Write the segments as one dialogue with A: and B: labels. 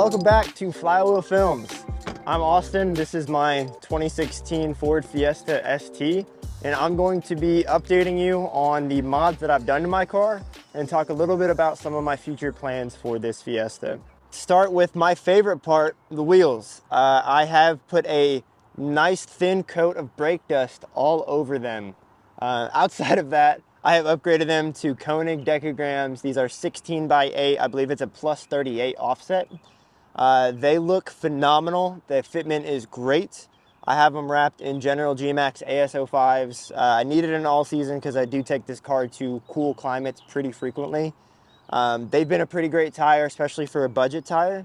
A: Welcome back to Flywheel Films. I'm Austin. This is my 2016 Ford Fiesta ST, and I'm going to be updating you on the mods that I've done to my car and talk a little bit about some of my future plans for this Fiesta. Start with my favorite part, the wheels. I have put a nice thin coat of brake dust all over them. Outside of that, I have upgraded them to Koenig decograms. These are 16x8. I believe it's a plus 38 offset. They look phenomenal. The fitment is great. I have them wrapped in General G-Max AS05s. I need it in all season because I do take this car to cool climates pretty frequently. They've been a pretty great tire, especially for a budget tire.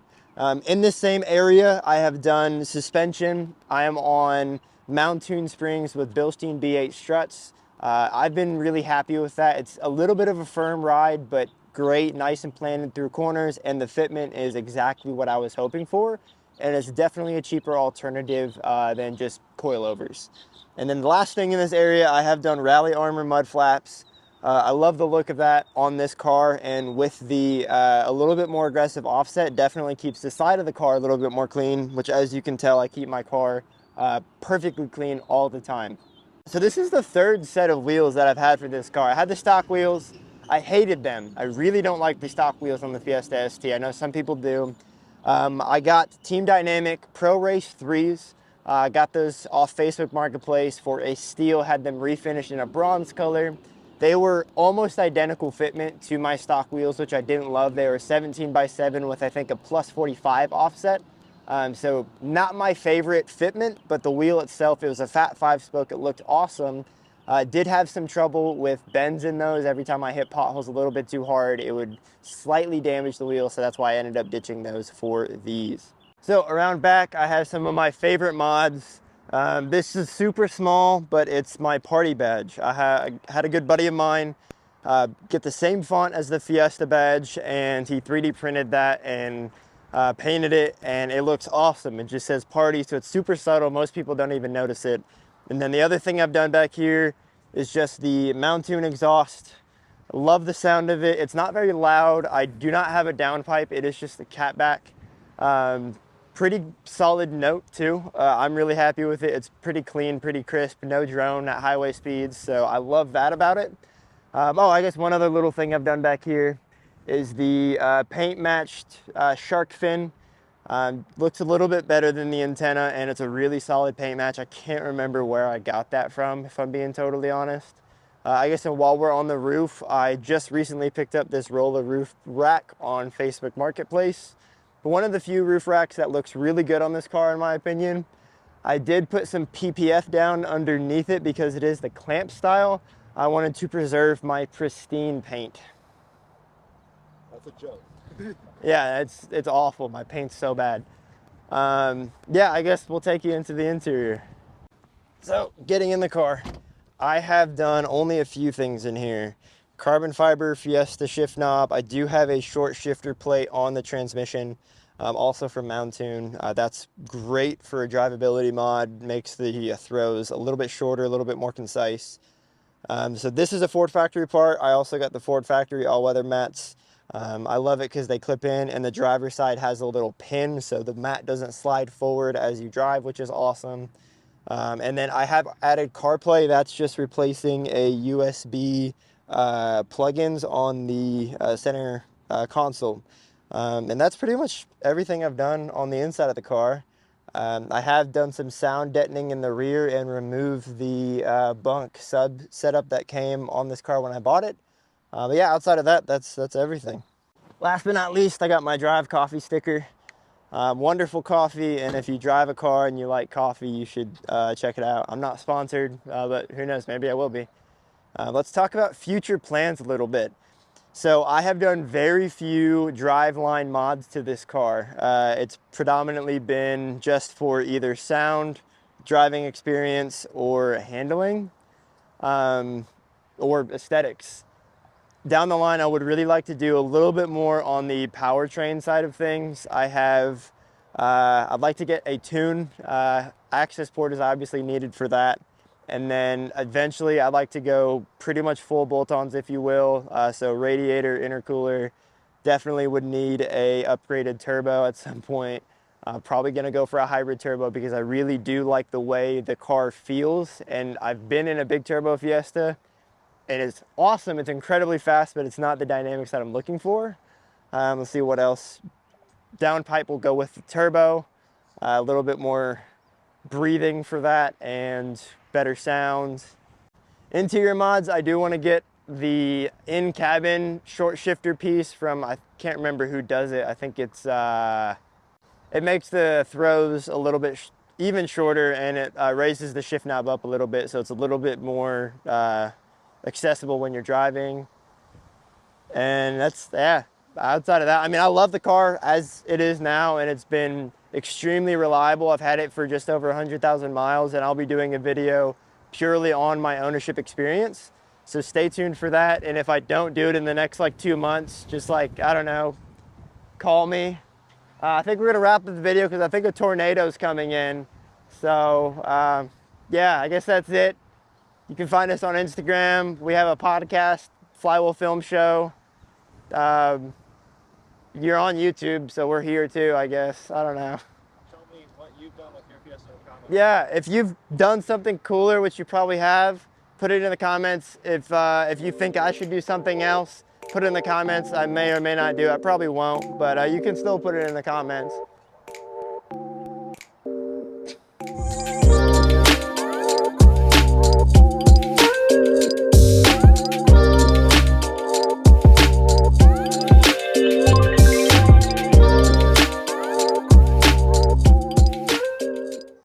A: In this same area, I have done suspension. I am on Mountoon springs with Bilstein B8 struts. I've been really happy with that. It's a little bit of a firm ride, but great, nice and planted through corners, and the fitment is exactly what I was hoping for. And it's definitely a cheaper alternative than just coilovers. And then the last thing in this area, I have done Rally Armor mud flaps. I love the look of that on this car, and with the a little bit more aggressive offset, definitely keeps the side of the car a little bit more clean, which, as you can tell, I keep my car perfectly clean all the time. So this is the third set of wheels that I've had for this car. I had the stock wheels. I hated them. I really don't like the stock wheels on the Fiesta ST. I know some people do. I got Team Dynamic Pro Race 3s. I got those off Facebook Marketplace for a steal, had them refinished in a bronze color. They were almost identical fitment to my stock wheels, which I didn't love. They were 17x7 with, I think, a plus 45 offset. So not my favorite fitment, but the wheel itself, it was a fat 5-spoke. It looked awesome. Did have some trouble with bends in those. Every time I hit potholes a little bit too hard, it would slightly damage the wheel. So that's why I ended up ditching those for these. So around back, I have some of my favorite mods. This is super small, but it's my party badge. I had a good buddy of mine get the same font as the Fiesta badge, and he 3D printed that and painted it, and it looks awesome. It just says party, so it's super subtle. Most people don't even notice it. And then the other thing I've done back here is just the Mountoon exhaust. I love the sound of it. It's not very loud. I do not have a downpipe. It is just the catback. Pretty solid note too. I'm really happy with it. It's pretty clean, pretty crisp, no drone at highway speeds, so I love that about it. Oh, I guess one other little thing I've done back here is the paint matched shark fin. Looks a little bit better than the antenna, and it's a really solid paint match. I can't remember where I got that from, if I'm being totally honest. I guess while we're on the roof, I just recently picked up this roller roof rack on Facebook Marketplace. One of the few roof racks that looks really good on this car, in my opinion. I did put some PPF down underneath it because it is the clamp style. I wanted to preserve my pristine paint.
B: That's a joke.
A: Yeah, it's awful. My paint's so bad. Yeah, I guess we'll take you into the interior. So, getting in the car, I have done only a few things in here. Carbon fiber Fiesta shift knob. I do have a short shifter plate on the transmission, also from Mountoon. That's great for a drivability mod. Makes the throws a little bit shorter, a little bit more concise. So this is a Ford factory part. I also got the Ford factory all-weather mats. I love it because they clip in, and the driver's side has a little pin so the mat doesn't slide forward as you drive, which is awesome. And then I have added CarPlay. That's just replacing a USB plugins on the center console. And that's pretty much everything I've done on the inside of the car. I have done some sound deadening in the rear and removed the bunk sub setup that came on this car when I bought it. But yeah, outside of that, that's everything. Last but not least, I got my Drive Coffee sticker. Wonderful coffee, and if you drive a car and you like coffee, you should check it out. I'm not sponsored, but who knows, maybe I will be. Let's talk about future plans a little bit. So I have done very few driveline mods to this car. It's predominantly been just for either sound, driving experience, or handling, or aesthetics. Down the line, I would really like to do a little bit more on the powertrain side of things. I'd like to get a tune. Access port is obviously needed for that. And then eventually I'd like to go pretty much full bolt-ons, if you will. So radiator, intercooler, Definitely would need a upgraded turbo at some point. Probably gonna go for a hybrid turbo because I really do like the way the car feels. And I've been in a big turbo Fiesta and it's awesome. It's incredibly fast, but it's not the dynamics that I'm looking for. Let's see what else. Downpipe will go with the turbo. A little bit more breathing for that and better sound. Interior mods, I do want to get the in-cabin short shifter piece from, I can't remember who does it. I think it's, it makes the throws a little bit even shorter, and it raises the shift knob up a little bit, so it's a little bit more accessible when you're driving. And that's, yeah, outside of that, I mean, I love the car as it is now, and it's been extremely reliable. I've had it for just over 100,000 miles, and I'll be doing a video purely on my ownership experience. So stay tuned for that. And if I don't do it in the next like 2 months, just like, I don't know, call me. I think we're gonna wrap up the video because I think a tornado is coming in. So yeah, I guess that's it. You can find us on Instagram. We have a podcast, Flywheel Film Show. You're on YouTube, so we're here too, I guess. I don't know.
B: Tell me what you've done with your Fiesta in the comments.
A: Yeah, if you've done something cooler, which you probably have, put it in the comments. If you think I should do something else, put it in the comments. I may or may not do it. I probably won't, but you can still put it in the comments.